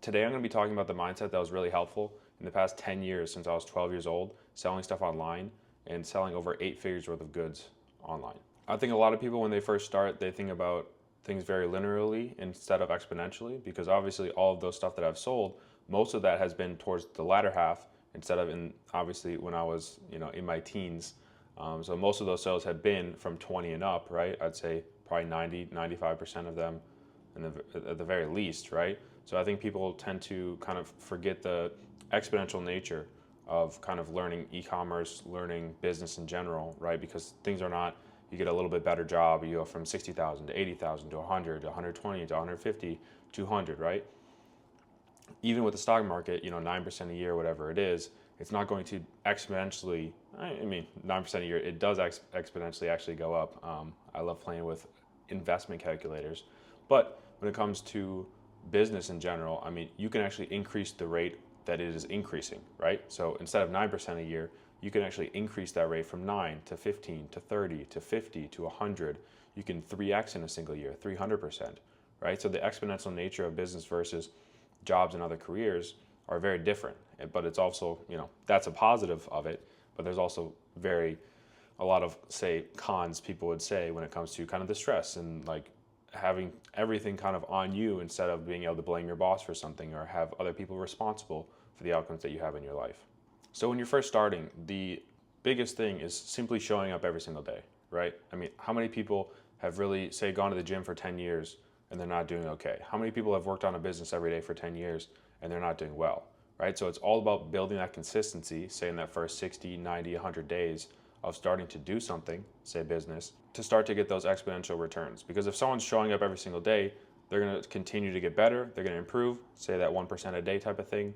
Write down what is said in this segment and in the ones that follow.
Today I'm going to be talking about the mindset that was really helpful in the past 10 years since I was 12 years old, selling stuff online and selling over 8 figures worth of goods online. I think a lot of people, when they first start, they think about things very linearly instead of exponentially, because obviously all of those stuff that I've sold, most of that has been towards the latter half instead of in obviously when I was in my teens. So most of those sales have been from 20 and up, right? I'd say probably 95% of them at the very least, right? So I think people tend to kind of forget the exponential nature of kind of learning e-commerce, learning business in general, right? Because things are not, you get a little bit better job, you go from 60,000 to 80,000 to 100 to 120 to 150, 200, right? Even with the stock market, 9% a year, whatever it is, it's not going to exponentially, I mean, 9% a year, it does exponentially actually go up. I love playing with investment calculators. But when it comes to business in general, I mean, you can actually increase the rate that it is increasing, right? So instead of 9% a year, you can actually increase that rate from 9 to 15 to 30 to 50 to 100. You can 3x in a single year, 300%, right? So the exponential nature of business versus jobs and other careers are very different. But it's also, that's a positive of it, but there's also a lot of, say, cons people would say when it comes to kind of the stress and like having everything kind of on you instead of being able to blame your boss for something or have other people responsible for the outcomes that you have in your life. So when you're first starting, the biggest thing is simply showing up every single day, right? I mean, how many people have really, say, gone to the gym for 10 years and they're not doing okay? How many people have worked on a business every day for 10 years and they're not doing well, right? So it's all about building that consistency, say in that first 60, 90, 100 days of starting to do something, say business, to start to get those exponential returns. Because if someone's showing up every single day, they're going to continue to get better, they're going to improve, say that 1% a day type of thing.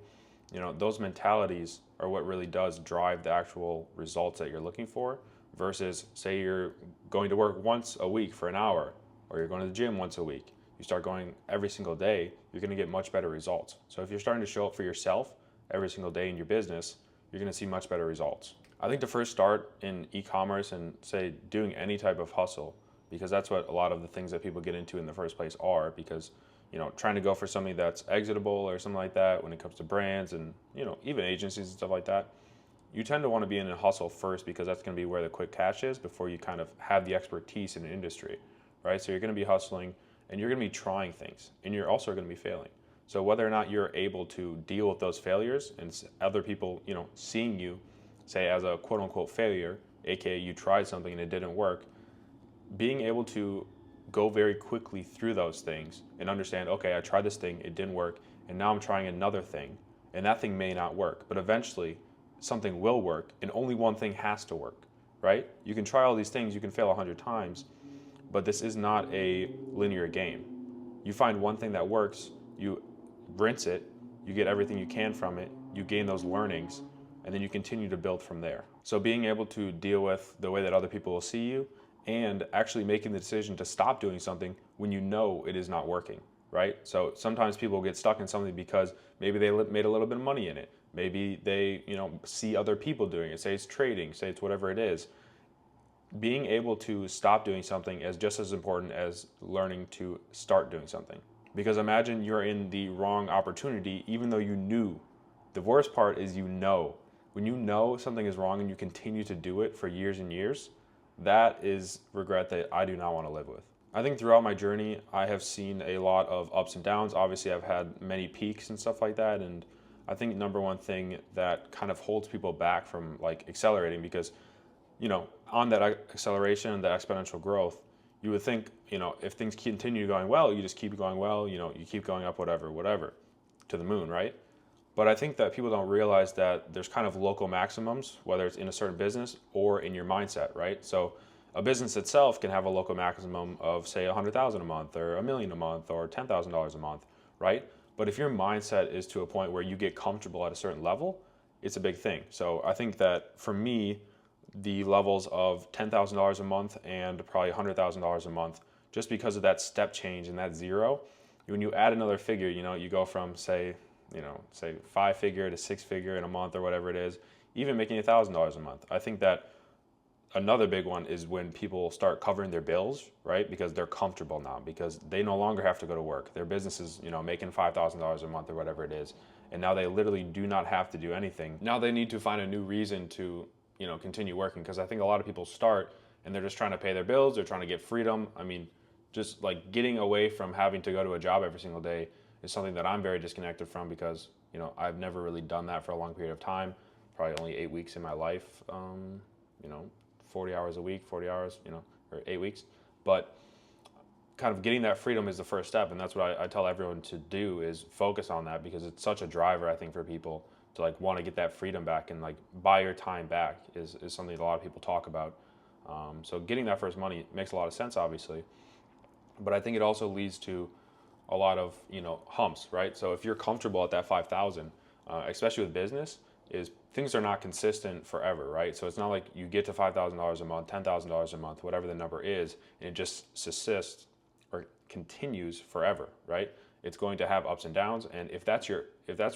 Those mentalities are what really does drive the actual results that you're looking for versus, say, you're going to work once a week for an hour or you're going to the gym once a week. You start going every single day, you're going to get much better results. So if you're starting to show up for yourself every single day in your business, you're going to see much better results. I think to first start in e-commerce and say doing any type of hustle, because that's what a lot of the things that people get into in the first place are, because trying to go for something that's exitable or something like that when it comes to brands and even agencies and stuff like that, you tend to want to be in a hustle first because that's going to be where the quick cash is before you kind of have the expertise in the industry, right? So you're going to be hustling and you're going to be trying things and you're also going to be failing. So whether or not you're able to deal with those failures and other people seeing you say as a quote unquote failure, aka you tried something and it didn't work, being able to go very quickly through those things and understand, okay, I tried this thing, it didn't work, and now I'm trying another thing, and that thing may not work, but eventually something will work, and only one thing has to work, right? You can try all these things, you can fail 100 times, but this is not a linear game. You find one thing that works, you rinse it, you get everything you can from it, you gain those learnings, and then you continue to build from there. So being able to deal with the way that other people will see you and actually making the decision to stop doing something when you know it is not working, right? So sometimes people get stuck in something because maybe they made a little bit of money in it. Maybe they, see other people doing it. Say it's trading, say it's whatever it is. Being able to stop doing something is just as important as learning to start doing something. Because imagine you're in the wrong opportunity even though you knew. The worst part is when you know something is wrong and you continue to do it for years and years, that is regret that I do not want to live with. I think throughout my journey, I have seen a lot of ups and downs. Obviously, I've had many peaks and stuff like that. And I think number one thing that kind of holds people back from like accelerating, because, on that acceleration, that exponential growth, you would think, if things continue going well, you just keep going well, you keep going up, whatever, to the moon, right? But I think that people don't realize that there's kind of local maximums, whether it's in a certain business or in your mindset, right? So a business itself can have a local maximum of say 100,000 a month or 1 million a month or $10,000 a month, right? But if your mindset is to a point where you get comfortable at a certain level, it's a big thing. So I think that for me, the levels of $10,000 a month and probably $100,000 a month, just because of that step change and that zero, when you add another figure, you go from say 5-figure to 6-figure in a month or whatever it is, even making $1,000 a month. I think that another big one is when people start covering their bills, right? Because they're comfortable now, because they no longer have to go to work. Their business is, making $5,000 a month or whatever it is. And now they literally do not have to do anything. Now they need to find a new reason to, continue working. Because I think a lot of people start and they're just trying to pay their bills. They're trying to get freedom. I mean, just like getting away from having to go to a job every single day is something that I'm very disconnected from, because, I've never really done that for a long period of time. Probably only 8 weeks in my life, 40 hours a week, 40 hours, or 8 weeks. But kind of getting that freedom is the first step. And that's what I tell everyone to do, is focus on that, because it's such a driver, I think, for people to like want to get that freedom back, and like buy your time back is something that a lot of people talk about. So getting that first money makes a lot of sense, obviously. But I think it also leads to a lot of, humps, right? So if you're comfortable at that 5,000, especially with business, is things are not consistent forever, right? So it's not like you get to $5,000 a month, $10,000 a month, whatever the number is, and it just subsists or continues forever, right? It's going to have ups and downs, and if that's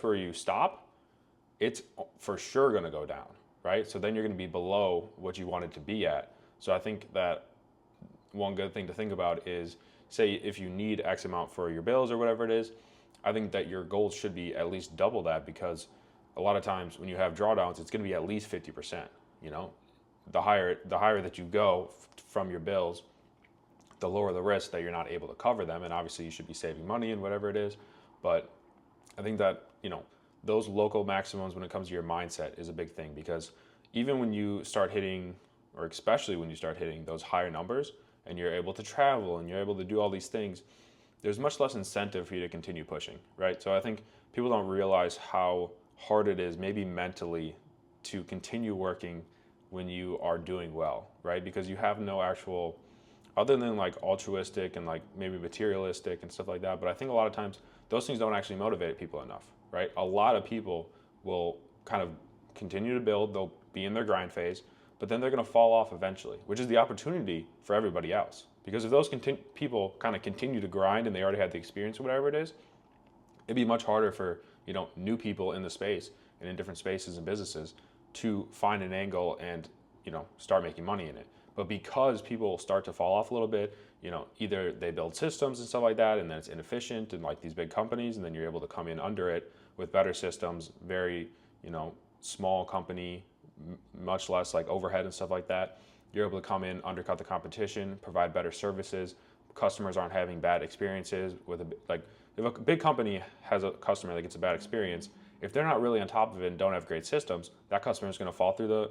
where you stop, it's for sure going to go down, right? So then you're going to be below what you wanted to be at. So I think that one good thing to think about is, say if you need X amount for your bills or whatever it is, I think that your goals should be at least double that, because a lot of times when you have drawdowns, it's going to be at least 50%. The higher that you go from your bills, the lower the risk that you're not able to cover them. And obviously you should be saving money and whatever it is. But I think that, those local maximums when it comes to your mindset is a big thing, because even when you start hitting, or especially when you start hitting those higher numbers and you're able to travel and you're able to do all these things, there's much less incentive for you to continue pushing, right? So I think people don't realize how hard it is, maybe mentally, to continue working when you are doing well, right? Because you have no actual, other than like altruistic and like maybe materialistic and stuff like that, but I think a lot of times those things don't actually motivate people enough, right? A lot of people will kind of continue to build, they'll be in their grind phase, but then they're going to fall off eventually, which is the opportunity for everybody else. Because if those people kind of continue to grind and they already had the experience or whatever it is, it'd be much harder for new people in the space and in different spaces and businesses to find an angle and start making money in it. But because people start to fall off a little bit, either they build systems and stuff like that, and then it's inefficient and like these big companies, and then you're able to come in under it with better systems, very small company, much less like overhead and stuff like that. You're able to come in, undercut the competition, provide better services. Customers aren't having bad experiences with if a big company has a customer that gets a bad experience, if they're not really on top of it and don't have great systems, that customer is going to fall through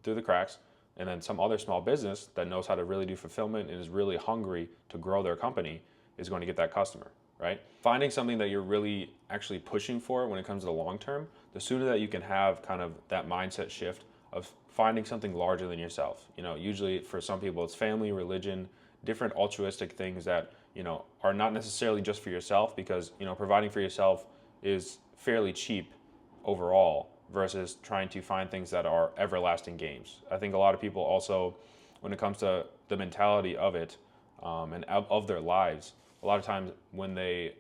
the cracks. And then some other small business that knows how to really do fulfillment and is really hungry to grow their company is going to get that customer, right? Finding something that you're really actually pushing for when it comes to the long term, the sooner that you can have kind of that mindset shift of finding something larger than yourself. Usually for some people it's family, religion, different altruistic things that are not necessarily just for yourself, because providing for yourself is fairly cheap overall versus trying to find things that are everlasting gains. I think a lot of people also, when it comes to the mentality of it and of their lives, a lot of times when they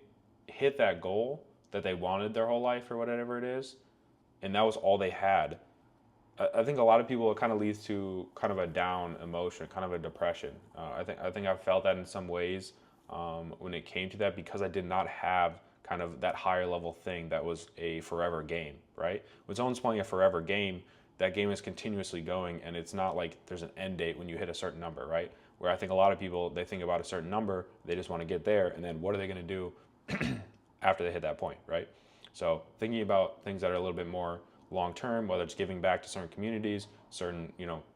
hit that goal that they wanted their whole life or whatever it is, and that was all they had, I think a lot of people, it kind of leads to kind of a down emotion, kind of a depression. I think I've felt that in some ways when it came to that, because I did not have kind of that higher level thing that was a forever game, right? When someone's playing a forever game, that game is continuously going, and it's not like there's an end date when you hit a certain number, right? Where I think a lot of people, they think about a certain number, they just want to get there, and then what are they going to do after they hit that point, right? So thinking about things that are a little bit more long term, whether it's giving back to certain communities, certain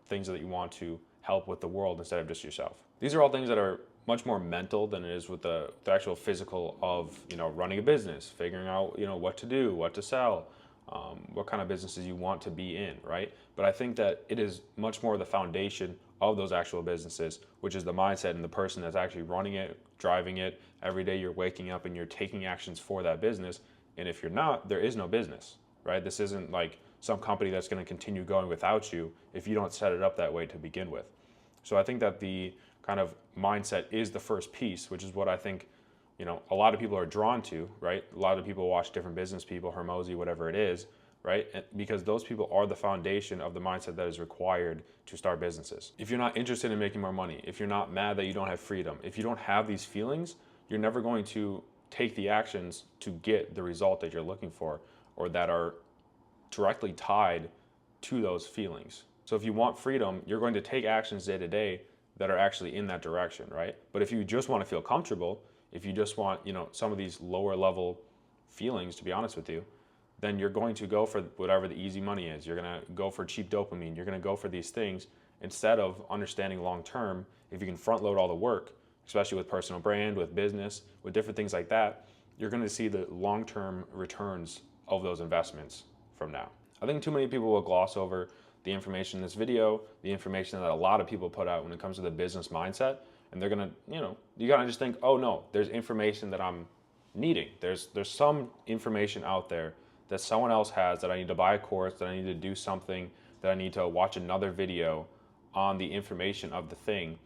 things that you want to help with the world instead of just yourself. These are all things that are much more mental than it is with the actual physical of running a business, figuring out what to do, what to sell, what kind of businesses you want to be in, right? But I think that it is much more the foundation of those actual businesses, which is the mindset and the person that's actually running it, driving it. Every day you're waking up and you're taking actions for that business. And if you're not, there is no business, right? This isn't like some company that's going to continue going without you if you don't set it up that way to begin with. So I think that the kind of mindset is the first piece, which is what I think, a lot of people are drawn to, right? A lot of people watch different business people, Hormozi, whatever it is, right? Because those people are the foundation of the mindset that is required to start businesses. If you're not interested in making more money, if you're not mad that you don't have freedom, if you don't have these feelings, you're never going to take the actions to get the result that you're looking for or that are directly tied to those feelings. So if you want freedom, you're going to take actions day to day that are actually in that direction, right? But if you just want to feel comfortable, if you just want, some of these lower level feelings, to be honest with you, then you're going to go for whatever the easy money is. You're going to go for cheap dopamine. You're going to go for these things instead of understanding long term. If you can front load all the work, especially with personal brand, with business, with different things like that, you're going to see the long term returns of those investments from now. I think too many people will gloss over the information in this video, the information that a lot of people put out when it comes to the business mindset, and they're going to, you got to just think, oh no, there's information that I'm needing. There's some information out there that someone else has that I need to buy a course, that I need to do something, that I need to watch another video on the information of the thing.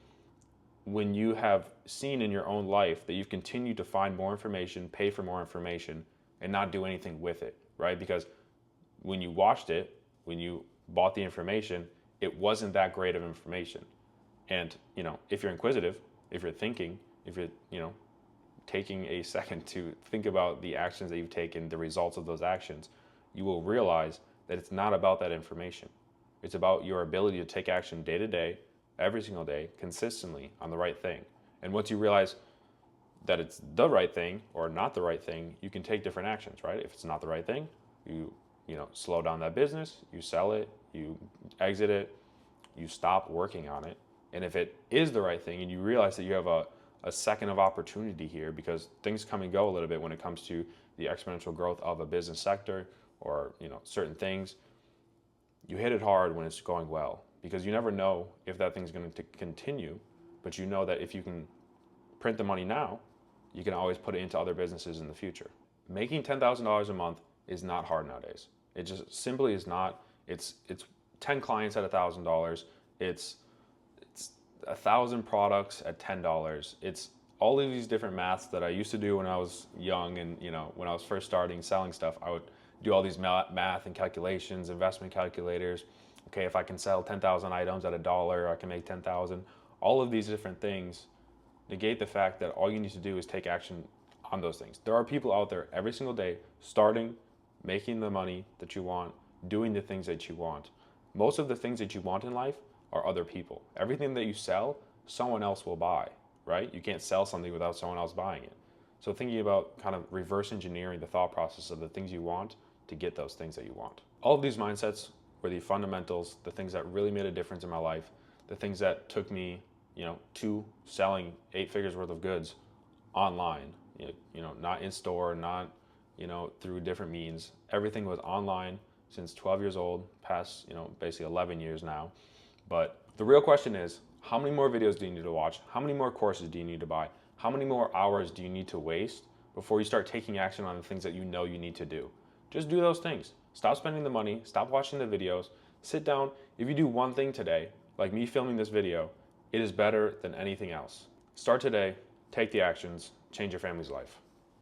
When you have seen in your own life that you've continued to find more information, pay for more information, and not do anything with it, right? Because when you watched it, when you bought the information, it wasn't that great of information. And, if you're inquisitive, if you're thinking, if you're, taking a second to think about the actions that you've taken, the results of those actions, you will realize that it's not about that information. It's about your ability to take action day to day, every single day, consistently on the right thing. And once you realize that it's the right thing or not the right thing, you can take different actions, right? If it's not the right thing, you slow down that business, you sell it, you exit it, you stop working on it. And if it is the right thing and you realize that you have a second of opportunity here, because things come and go a little bit when it comes to the exponential growth of a business sector or certain things, you hit it hard when it's going well, because you never know if that thing's going to continue, but you know that if you can print the money now, you can always put it into other businesses in the future. Making $10,000 a month is not hard nowadays. It just simply is not. It's 10 clients at $1,000. It's 1,000 products at $10. It's all of these different maths that I used to do when I was young, and when I was first starting selling stuff, I would do all these math and calculations, investment calculators. Okay, if I can sell 10,000 items at $1, I can make 10,000. All of these different things negate the fact that all you need to do is take action on those things. There are people out there every single day starting, making the money that you want, doing the things that you want. Most of the things that you want in life are other people. Everything that you sell, someone else will buy, right? You can't sell something without someone else buying it. So thinking about kind of reverse engineering the thought process of the things you want to get those things that you want. All of these mindsets were the fundamentals, the things that really made a difference in my life, the things that took me, to selling 8 figures worth of goods online, not in store, not, through different means. Everything was online since 12 years old, past, basically 11 years now. But the real question is, how many more videos do you need to watch? How many more courses do you need to buy? How many more hours do you need to waste before you start taking action on the things that you know you need to do? Just do those things. Stop spending the money. Stop watching the videos. Sit down. If you do one thing today, like me filming this video, it is better than anything else. Start today. Take the actions. Change your family's life.